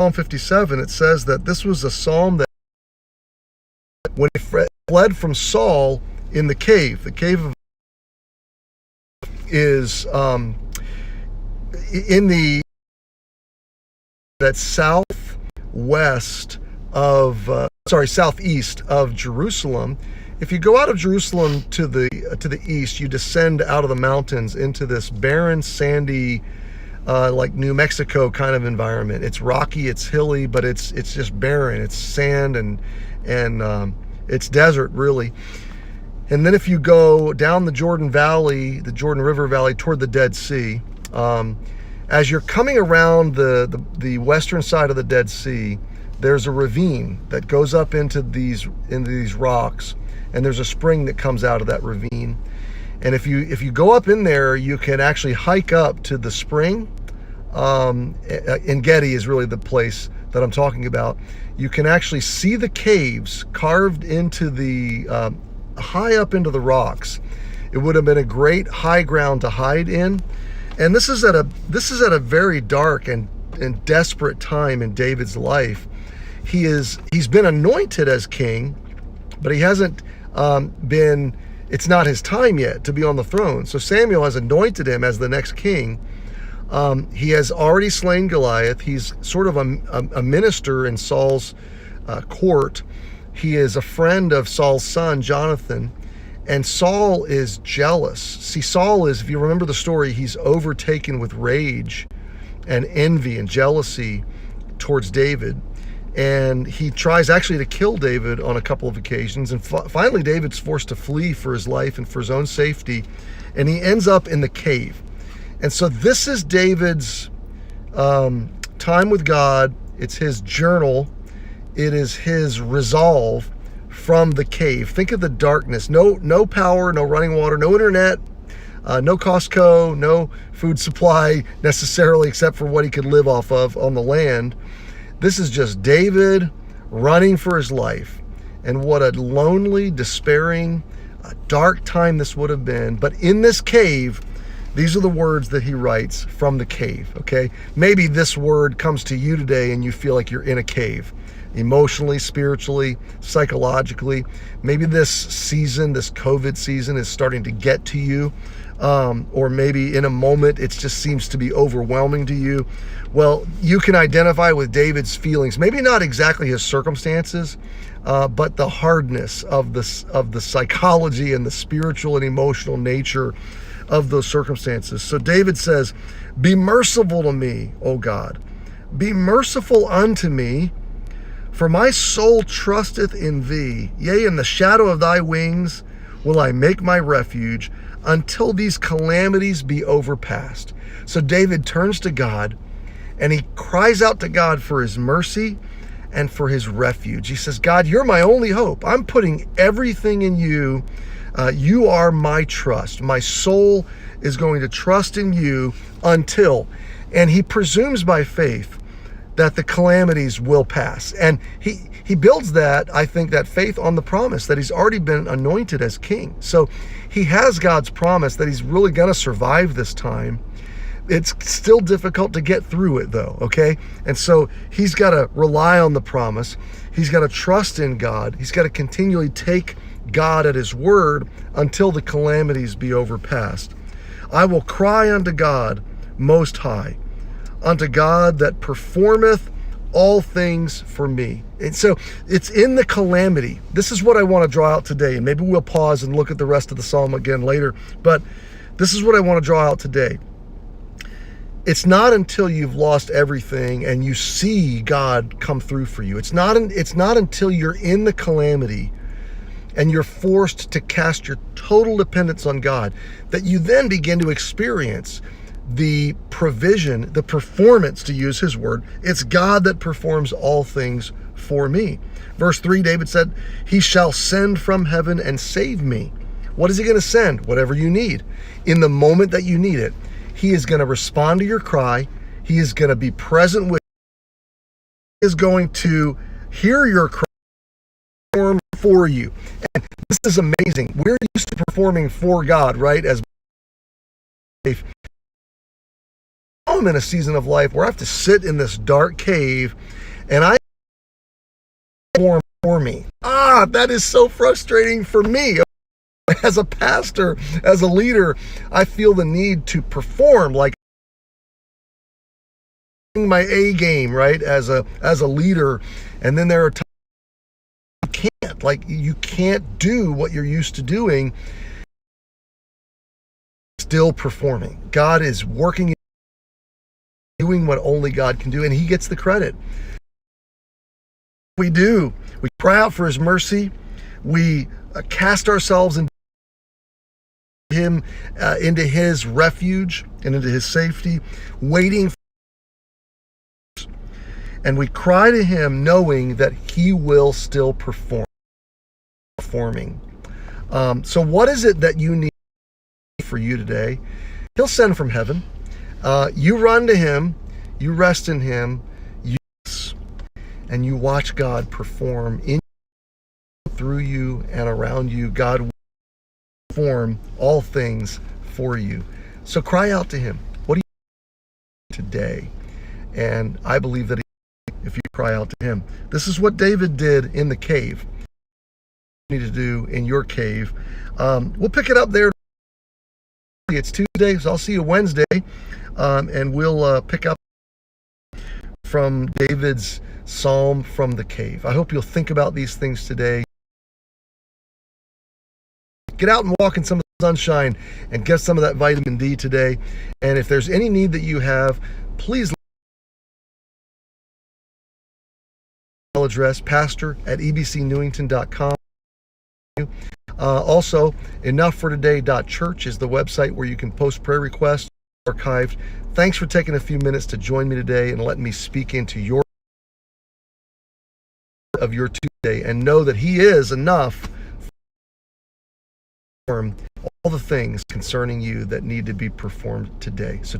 Psalm 57, it says that this was a psalm that when he fled from Saul in the cave of is in the southeast of Jerusalem. If you go out of Jerusalem to the east, you descend out of the mountains into this barren, sandy, like New Mexico kind of environment. It's rocky, it's hilly, but it's just barren. It's sand and it's desert, really. And then if you go down the Jordan River Valley toward the Dead Sea, as you're coming around the western side of the Dead Sea, there's a ravine that goes up into these rocks, and there's a spring that comes out of that ravine. And if you go up in there, you can actually hike up to the spring. En Gedi is really the place that I'm talking about. You can actually see the caves carved into the high up into the rocks. It would have been a great high ground to hide in. And this is at a very dark and desperate time in David's life. He's been anointed as king, but he hasn't been. It's not his time yet to be on the throne. So Samuel has anointed him as the next king. He has already slain Goliath. He's sort of a minister in Saul's court. He is a friend of Saul's son, Jonathan, and Saul is jealous. See, Saul is, if you remember the story, he's overtaken with rage and envy and jealousy towards David. And he tries actually to kill David on a couple of occasions. And finally, David's forced to flee for his life and for his own safety. And he ends up in the cave. And so this is David's time with God. It's his journal. It is his resolve from the cave. Think of the darkness. No power, no running water, no internet, no Costco, no food supply necessarily, except for what he could live off of on the land. This is just David running for his life. And what a lonely, despairing, dark time this would have been. But in this cave, these are the words that he writes from the cave, okay? Maybe this word comes to you today and you feel like you're in a cave, emotionally, spiritually, psychologically. Maybe this season, this COVID season, is starting to get to you. Or maybe in a moment it just seems to be overwhelming to you. Well, you can identify with David's feelings, maybe not exactly his circumstances, but the hardness of the psychology and the spiritual and emotional nature of those circumstances. So David says, "Be merciful to me, O God. Be merciful unto me, for my soul trusteth in thee. Yea, in the shadow of thy wings will I make my refuge, until these calamities be overpassed." So David turns to God and he cries out to God for his mercy and for his refuge. He says, "God, you're my only hope. I'm putting everything in you. You are my trust. My soul is going to trust in you until," and he presumes by faith that the calamities will pass. And he builds that, I think, that faith on the promise that he's already been anointed as king. So he has God's promise that he's really going to survive this time. It's still difficult to get through it though, okay? And so he's got to rely on the promise. He's got to trust in God. He's got to continually take God at his word until the calamities be overpassed. "I will cry unto God most high, unto God that performeth all things for me." And so it's in the calamity. This is what I want to draw out today. And maybe we'll pause and look at the rest of the psalm again later. But this is what I want to draw out today. It's not until you've lost everything and you see God come through for you. It's not until you're in the calamity and you're forced to cast your total dependence on God that you then begin to experience the provision, the performance, to use his word. It's God that performs all things for me. Verse 3, David said, "He shall send from heaven and save me." What is he going to send? Whatever you need. In the moment that you need it, he is going to respond to your cry. He is going to be present with you. He is going to hear your cry, perform for you. And this is amazing. We're used to performing for God, right? As I'm in a season of life where I have to sit in this dark cave and I perform for me. That is so frustrating for me. As a pastor, as a leader, I feel the need to perform, like my A game, right? As a leader. And then there are times you can't do what you're used to doing, still performing. God is working, doing what only God can do, and he gets the credit. We cry out for his mercy. We cast ourselves into him, into his refuge and into his safety, waiting, and we cry to him knowing that he will still performing. So what is it that you need for you today? He'll send from heaven. You run to him, you rest in him, and you watch God perform in, through you, and around you. God will perform all things for you. So cry out to him. What do you need today? And I believe that if you cry out to him, this is what David did in the cave. You need to do in your cave. We'll pick it up there. It's Tuesday, so I'll see you Wednesday, and we'll pick up from David's psalm from the cave. I hope you'll think about these things today. Get out and walk in some of the sunshine and get some of that vitamin D today. And if there's any need that you have, please address pastor@ebcnewington.com. Also, enoughfortoday.church is the website where you can post prayer requests archived. Thanks for taking a few minutes to join me today and letting me speak into your Tuesday, and know that he is enough for all the things concerning you that need to be performed today. So